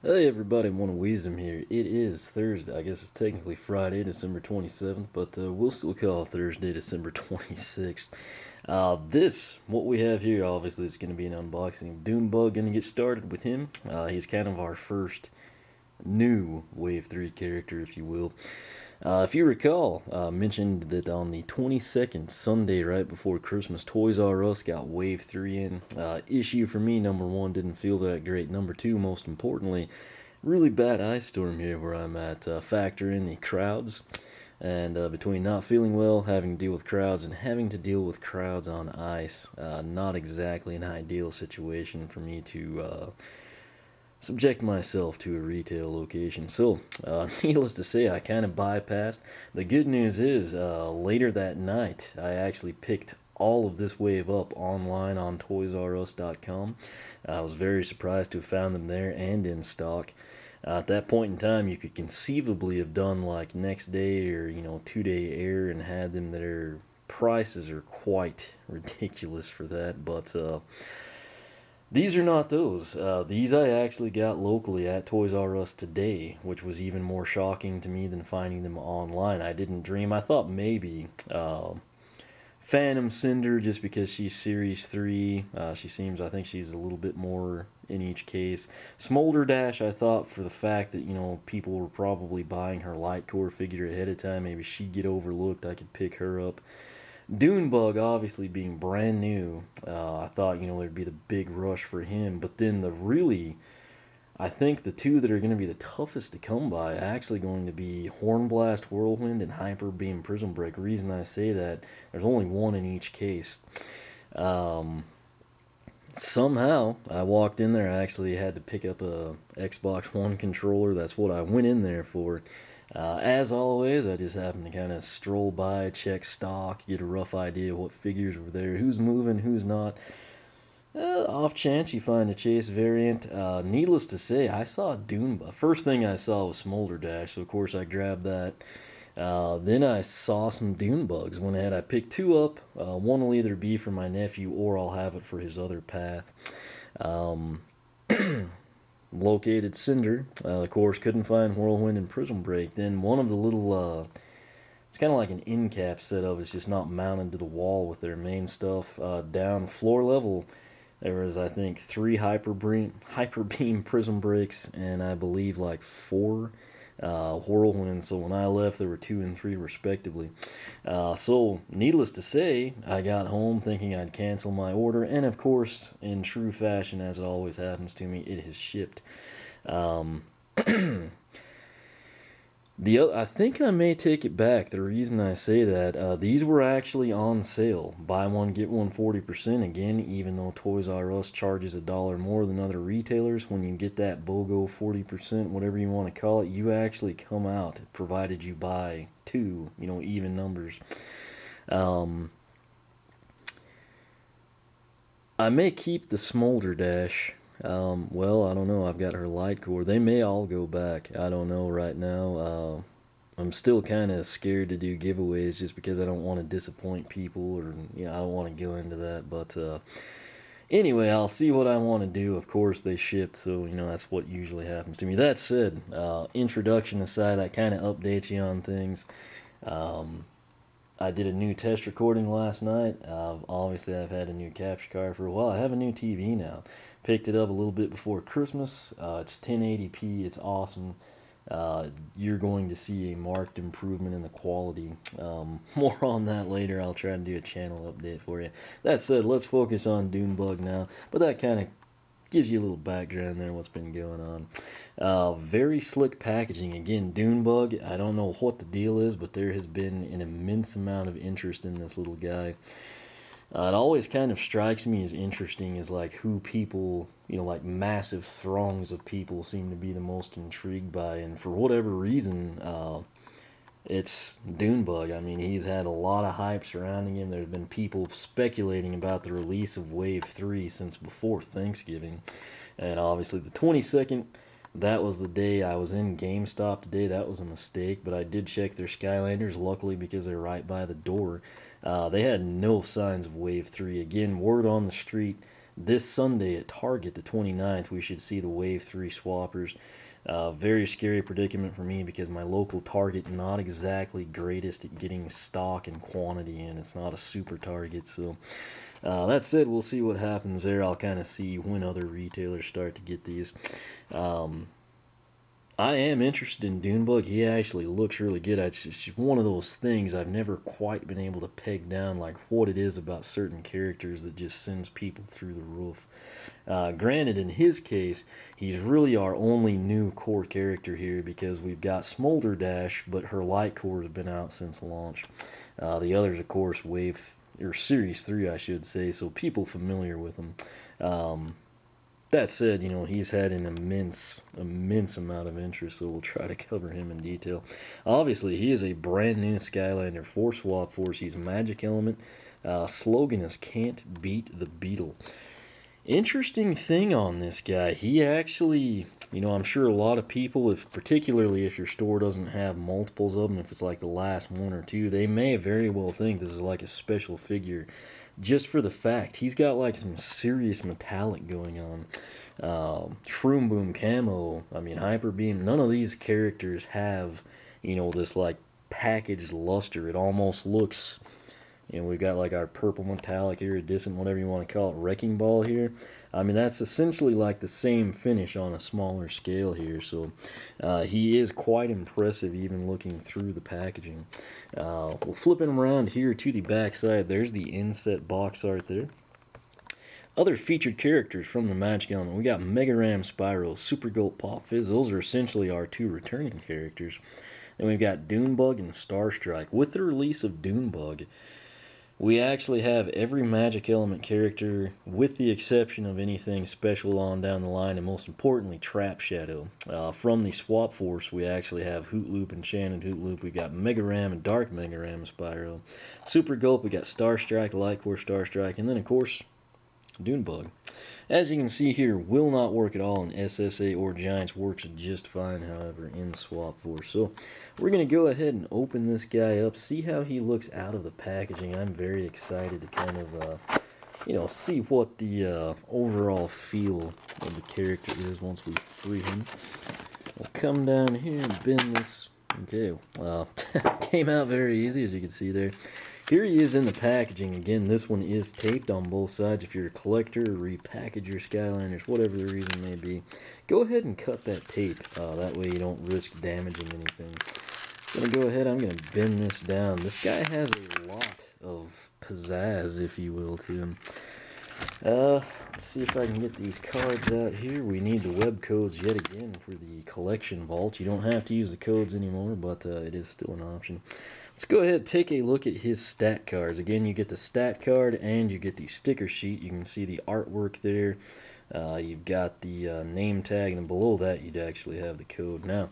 Hey everybody, One of Wisdom here. It is Thursday. I guess it's technically Friday, December 27th, but we'll still call it Thursday, December 26th. What we have here, obviously, is going to be an unboxing of Dune Bug. Going to get started with him. He's kind of our first new Wave 3 character, if you will. If you recall, mentioned that on the 22nd, Sunday, right before Christmas, Toys R Us got Wave 3 in. Issue for me, number one, didn't feel that great. Number two, most importantly, really bad ice storm here where I'm at. Factor in the crowds, and between not feeling well, having to deal with crowds, and having to deal with crowds on ice, not exactly an ideal situation for me to subject myself to a retail location. So, needless to say, I kind of bypassed. The good news is, later that night, I actually picked all of this wave up online on toysrus.com. I was very surprised to have found them there and in stock. At that point in time, you could conceivably have done like next day or 2 day air and had them. Their prices are quite ridiculous for that, but these are not those. These I actually got locally at Toys R Us today, which was even more shocking to me than finding them online. I didn't dream. I thought maybe Phantom Cinder, just because she's Series 3. I think she's a little bit more in each case. Smolder Dash, I thought for the fact that, people were probably buying her Light Core figure ahead of time, maybe she'd get overlooked. I could pick her up. Dune Bug, obviously being brand new, I thought there'd be the big rush for him. But then I think the two that are going to be the toughest to come by are actually going to be Hornblast Whirlwind and Hyper Beam Prism Break. Reason I say that, there's only one in each case. Um, Somehow I walked in there. I actually had to pick up a Xbox One controller. That's what I went in there for. As always, I just happened to kind of stroll by, check stock, get a rough idea of what figures were there, who's moving, who's not. Off chance you find a Chase variant. Needless to say, I saw Dune. First thing I saw was Smolder Dash, so of course I grabbed that. Then I saw some Dune Bugs. Went ahead, I picked two up. One will either be for my nephew or I'll have it for his other path. Um, Located Cinder. Of course, couldn't find Whirlwind and Prism Break. Then one of the little, it's kind of like an end cap setup. It's just not mounted to the wall with their main stuff. Down floor level, there was, I think, three hyper beam Prism Breaks, and I believe like four Whirlwinds. So when I left, there were two and three respectively. So, needless to say, I got home thinking I'd cancel my order, and of course, in true fashion, as it always happens to me, it has shipped. Um, I think I may take it back. The reason I say that, these were actually on sale. Buy one get one 40%. Again, even though Toys R Us charges a dollar more than other retailers, when you get that BOGO 40%, whatever you want to call it, you actually come out, provided you buy two, even numbers. Um, I may keep the Smolder Dash. Well, I don't know. I've got her light core. They may all go back. I don't know right now. I'm still kind of scared to do giveaways just because I don't want to disappoint people, or I don't want to go into that. But anyway, I'll see what I want to do. Of course, they shipped, so that's what usually happens to me. That said, introduction aside, that kind of updates you on things. Um, I did a new test recording last night. Obviously, I've had a new capture card for a while. I have a new TV now. Picked it up a little bit before Christmas. It's 1080p. It's awesome. You're going to see a marked improvement in the quality. More on that later. I'll try to do a channel update for you. That said, let's focus on Dunebug now. But that kind of gives you a little background there, what's been going on. Very slick packaging. Again, Dunebug, I don't know what the deal is, but there has been an immense amount of interest in this little guy. It always kind of strikes me as interesting as like who people, like massive throngs of people seem to be the most intrigued by. And for whatever reason, it's Dunebug. I mean, he's had a lot of hype surrounding him. There's been people speculating about the release of Wave 3 since before Thanksgiving. And obviously, the 22nd, that was the day I was in GameStop today. That was a mistake, but I did check their Skylanders, luckily, because they're right by the door. They had no signs of Wave 3. Again, word on the street this Sunday at Target, the 29th, we should see the Wave 3 swappers. Very scary predicament for me because my local Target not exactly greatest at getting stock and quantity in. It's not a super Target, so that said, we'll see what happens there. I'll kind of see when other retailers start to get these. I am interested in Dunebug. He actually looks really good. It's just one of those things I've never quite been able to peg down, like what it is about certain characters that just sends people through the roof. Granted, in his case, he's really our only new core character here because we've got Smolder Dash, but her light core has been out since launch. The others, of course, Wave or Series 3, I should say, so people familiar with him. That said, you know, he's had an immense amount of interest, so we'll try to cover him in detail. Obviously, he is a brand new Skylander for Swap Force. He's Magic Element. Slogan is Can't Beat the Beetle. Interesting thing on this guy, he actually, you know, I'm sure a lot of people, particularly if your store doesn't have multiples of them, if it's like the last one or two, they may very well think this is like a special figure just for the fact he's got like some serious metallic going on. Shroom Boom Camo, I mean Hyper Beam, none of these characters have, you know, this like packaged luster. It almost looks, you know, we've got like our purple metallic iridescent, whatever you want to call it, wrecking ball here. I mean, that's essentially like the same finish on a smaller scale here. So he is quite impressive even looking through the packaging. We'll flip him around here to the back side. There's the inset box art there. Other featured characters from the Magic Element. We got Mega Ram Spyro, Super Gulp Pop Fizz. Those are essentially our two returning characters. Then we've got Dunebug and Starstrike. With the release of Dunebug, we actually have every Magic Element character, with the exception of anything special on down the line, and most importantly, Trap Shadow. From the Swap Force, we actually have Hoot Loop, Enchanted Hoot Loop. We got Mega Ram and Dark Mega Ram Spyro. Super Gulp, we got Starstrike, Light Core Starstrike, and then of course, Dunebug. As you can see here, will not work at all in SSA or Giants. Works just fine, however, in Swap Force. So we're going to go ahead and open this guy up, see how he looks out of the packaging. I'm very excited to kind of, you know, see what the overall feel of the character is once we free him. We'll come down here and bend this. Okay, came out very easy, as you can see there. Here he is in the packaging. Again, this one is taped on both sides. If you're a collector, repackage your Skylanders, whatever the reason may be, go ahead and cut that tape. That way you don't risk damaging anything. I'm going to go ahead, I'm going to bend this down. This guy has a lot of pizzazz, if you will, to him. Let's see if I can get these cards out here. We need the web codes yet again for the collection vault. You don't have to use the codes anymore, but it is still an option. Let's go ahead and take a look at his stat cards. Again, you get the stat card and you get the sticker sheet. You can see the artwork there. You've got the name tag, and then below that you'd actually have the code. Now,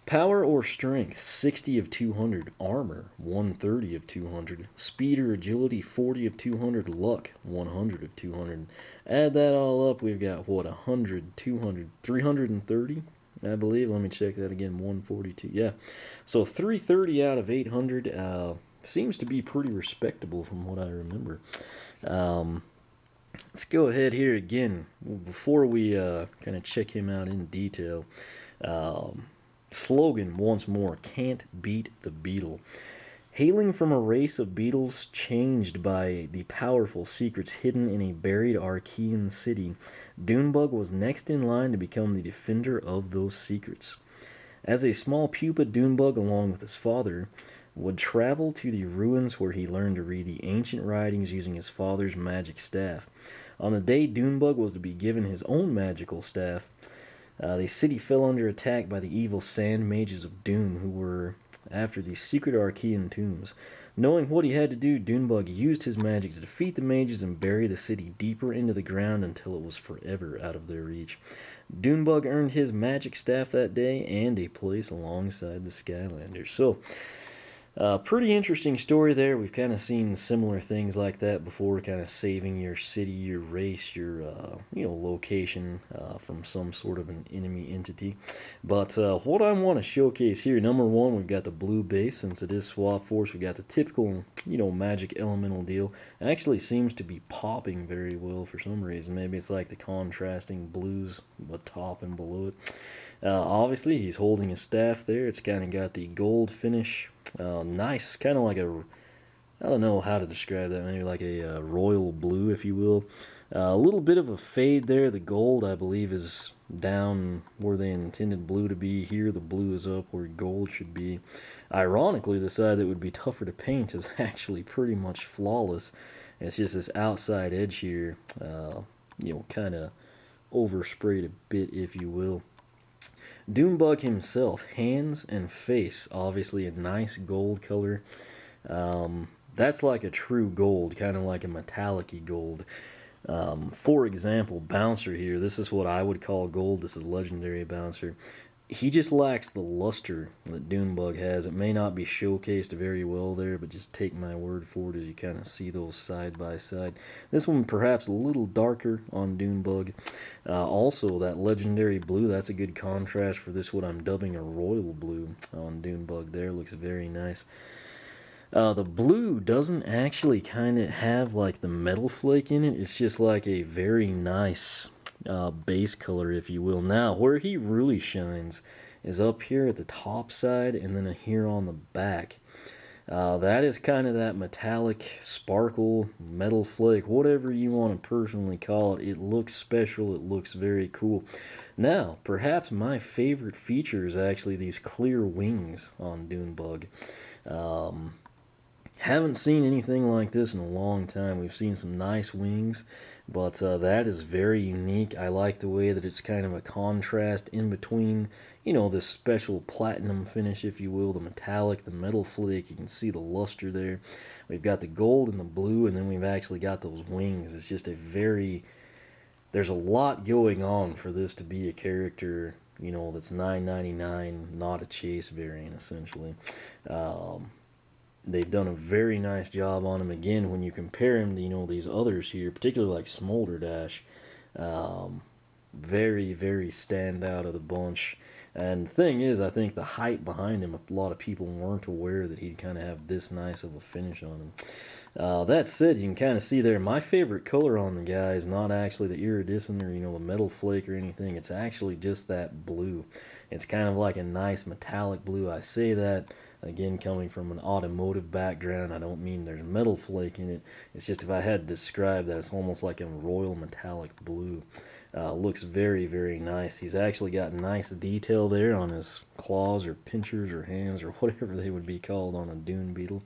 power or strength, 60 of 200. Armor, 130 of 200. Speed or agility, 40 of 200. Luck, 100 of 200. Add that all up, we've got, what, 100, 200, 330? I believe. Let me check that again. 142. Yeah. So 330 out of 800 seems to be pretty respectable from what I remember. Let's go ahead here again. Before we kind of check him out in detail. Slogan once more. Can't beat the beetle. Hailing from a race of beetles changed by the powerful secrets hidden in a buried Archean city, Dunebug was next in line to become the defender of those secrets. As a small pupa, Dunebug, along with his father, would travel to the ruins where he learned to read the ancient writings using his father's magic staff. On the day Dunebug was to be given his own magical staff, the city fell under attack by the evil sand mages of Dune, who were after the secret Archean tombs. Knowing what he had to do, Dunebug used his magic to defeat the mages and bury the city deeper into the ground until it was forever out of their reach. Dunebug earned his magic staff that day and a place alongside the Skylanders. So, Pretty interesting story there. We've kind of seen similar things like that before, kind of saving your city, your race, your location from some sort of an enemy entity. But what I want to showcase here, number one, we've got the blue base. Since it is Swap Force, we've got the typical magic elemental deal. It actually seems to be popping very well for some reason. Maybe it's like the contrasting blues, the top and below it. Obviously, he's holding his staff there. It's kind of got the gold finish. Nice, kind of like a, I don't know how to describe that, maybe like a royal blue, if you will. A little bit of a fade there. The gold, I believe, is down where they intended blue to be. Here, the blue is up where gold should be. Ironically, the side that would be tougher to paint is actually pretty much flawless. It's just this outside edge here, kind of oversprayed a bit, if you will. Dunebug himself, hands and face, obviously a nice gold color. That's like a true gold, kind of like a metallic-y gold. For example, Bouncer here, this is what I would call gold. This is legendary Bouncer. He just lacks the luster that Dunebug has. It may not be showcased very well there, but just take my word for it as you kind of see those side by side. This one perhaps a little darker on Dunebug. Also, that legendary blue, that's a good contrast for this, what I'm dubbing a royal blue on Dunebug there. Looks very nice. The blue doesn't actually kind of have like the metal flake in it. It's just like a very nice base color, if you will. Now, where he really shines is up here at the top side and then here on the back. That is kind of that metallic sparkle, metal flake, whatever you want to personally call it. It looks special. It looks very cool. Now, perhaps my favorite feature is actually these clear wings on Dunebug. Haven't seen anything like this in a long time. We've seen some nice wings, but that is very unique. I like the way that it's kind of a contrast in between, this special platinum finish, if you will, the metallic, the metal flake. You can see the luster there. We've got the gold and the blue, and then we've actually got those wings. It's just there's a lot going on for this to be a character, that's $9.99, not a chase variant, essentially. They've done a very nice job on him. Again, when you compare him to, these others here, particularly like Smolder Dash, very, very stand out of the bunch. And the thing is, I think the hype behind him, a lot of people weren't aware that he'd kind of have this nice of a finish on him. That said, you can kind of see there, my favorite color on the guy is not actually the iridescent or, the metal flake or anything. It's actually just that blue. It's kind of like a nice metallic blue. I say that, again, coming from an automotive background. I don't mean there's metal flake in it. It's just if I had to describe that, it's almost like a royal metallic blue. Looks very, very nice. He's actually got nice detail there on his claws or pinchers or hands or whatever they would be called on a dune beetle.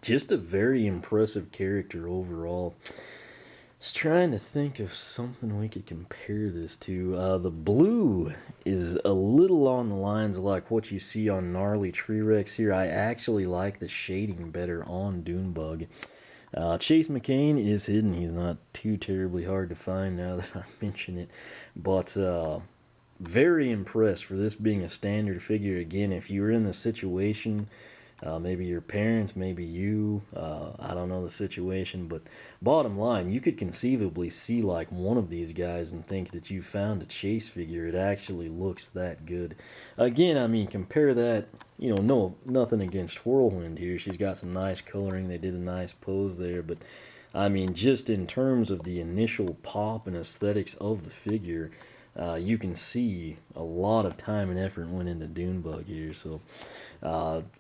Just a very impressive character overall. Just trying to think of something we could compare this to. The blue is a little on the lines of like what you see on Gnarly Tree Rex here. I actually like the shading better on Dunebug. Chase McCain is hidden. He's not too terribly hard to find now that I mention it. But very impressed for this being a standard figure. Again, if you were in the situation, maybe your parents, maybe you, I don't know the situation, but bottom line, you could conceivably see like one of these guys and think that you found a chase figure. It actually looks that good. Again, I mean, compare that, no, nothing against Whirlwind here. She's got some nice coloring. They did a nice pose there, but I mean, just in terms of the initial pop and aesthetics of the figure, you can see a lot of time and effort went into Dunebug here. So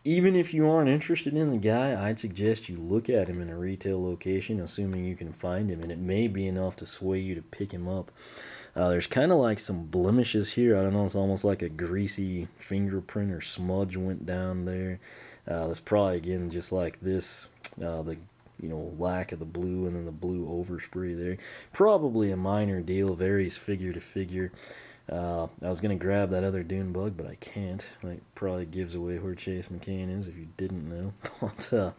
even if you aren't interested in the guy, I'd suggest you look at him in a retail location, assuming you can find him, and it may be enough to sway you to pick him up. There's kind of like some blemishes here. I don't know, it's almost like a greasy fingerprint or smudge went down there. That's probably, again, just like this, the lack of the blue and then the blue overspray there. Probably a minor deal, varies figure to figure. I was going to grab that other Dunebug, but I can't. That probably gives away where Chase McCain is if you didn't know. But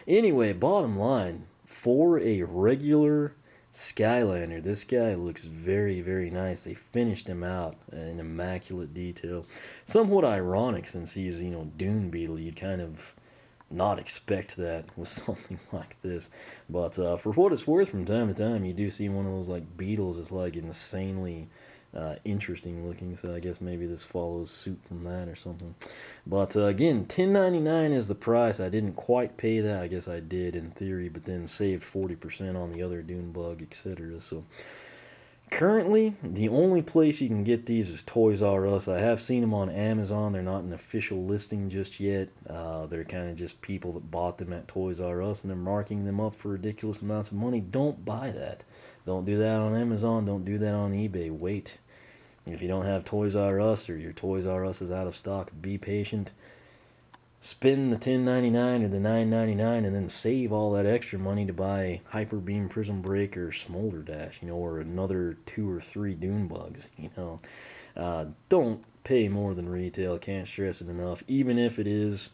anyway, bottom line, for a regular Skylander. This guy looks very, very nice. They finished him out in immaculate detail. Somewhat ironic since he's, Dune Beetle. You'd kind of not expect that with something like this. But for what it's worth, from time to time, you do see one of those like beetles that's like insanely interesting looking. So I guess maybe this follows suit from that or something. But again, $10.99 is the price. I didn't quite pay that. I guess I did in theory, but then saved 40% on the other Dune Bug, etc. So currently, the only place you can get these is Toys R Us. I have seen them on Amazon. They're not an official listing just yet. They're kind of just people that bought them at Toys R Us, and they're marking them up for ridiculous amounts of money. Don't buy that. Don't do that on Amazon. Don't do that on eBay. Wait. If you don't have Toys R Us or your Toys R Us is out of stock, be patient. Spend the $10.99 or the $9.99 and then save all that extra money to buy Hyper Beam, Prism Break, or Smolder Dash, or another 2 or 3 Dune Bugs, Don't pay more than retail. Can't stress it enough. Even if it is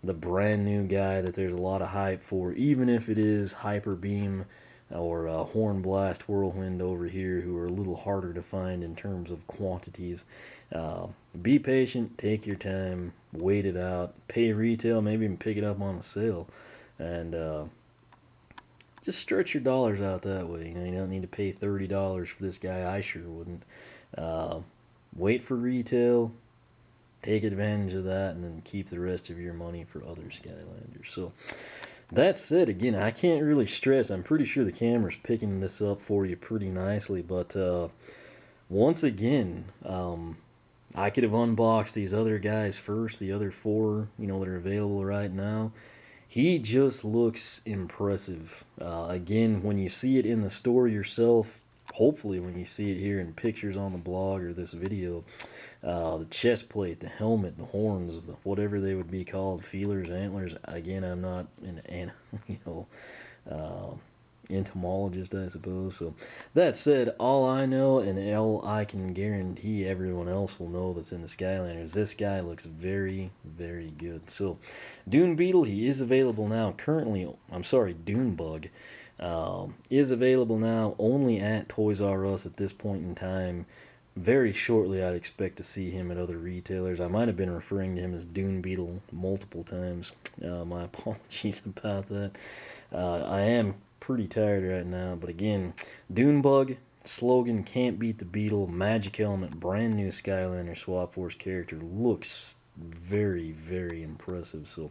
the brand new guy that there's a lot of hype for, even if it is Hyper Beam or Horn Blast Whirlwind over here, who are a little harder to find in terms of quantities. Be patient, take your time, wait it out, pay retail, maybe even pick it up on a sale, and just stretch your dollars out that way. You don't need to pay $30 for this guy. I sure wouldn't. Wait for retail, take advantage of that, and then keep the rest of your money for other Skylanders. So that said, again, I can't really stress. I'm pretty sure the camera's picking this up for you pretty nicely, but once again, I could have unboxed these other guys first, the other 4, that are available right now. He just looks impressive. Again, when you see it in the store yourself, hopefully when you see it here in pictures on the blog or this video, the chest plate, the helmet, the horns, whatever they would be called, feelers, antlers. Again, I'm not an entomologist, I suppose. So that said, all I know and all I can guarantee everyone else will know that's in the Skylanders, this guy looks very, very good. So Dune Beetle, he is available now currently. I'm sorry, Dune Bug is available now only at Toys R Us at this point in time. Very shortly, I'd expect to see him at other retailers. I might have been referring to him as Dune Beetle multiple times. My apologies about that. I am pretty tired right now, but again, Dune Bug, slogan, can't beat the Beetle, magic element, brand new Skylander Swap Force character, looks very, very impressive. So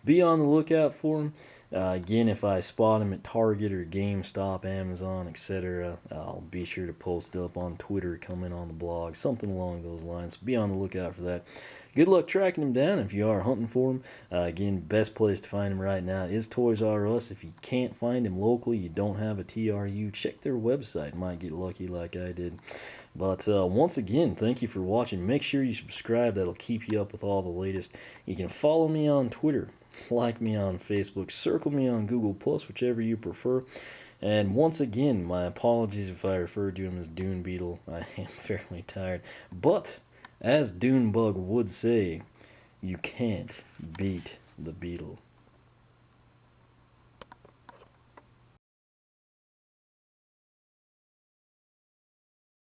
be on the lookout for him. Again, if I spot him at Target or GameStop, Amazon, etc., I'll be sure to post it up on Twitter, comment on the blog, something along those lines. Be on the lookout for that. Good luck tracking him down if you are hunting for him. Again, best place to find him right now is Toys R Us. If you can't find him locally, you don't have a TRU, check their website. Might get lucky like I did. But once again, thank you for watching. Make sure you subscribe. That'll keep you up with all the latest. You can follow me on Twitter, like me on Facebook, circle me on Google+, whichever you prefer. And once again, my apologies if I referred to him as Dune Beetle. I am fairly tired. But as Dune Bug would say, you can't beat the Beetle.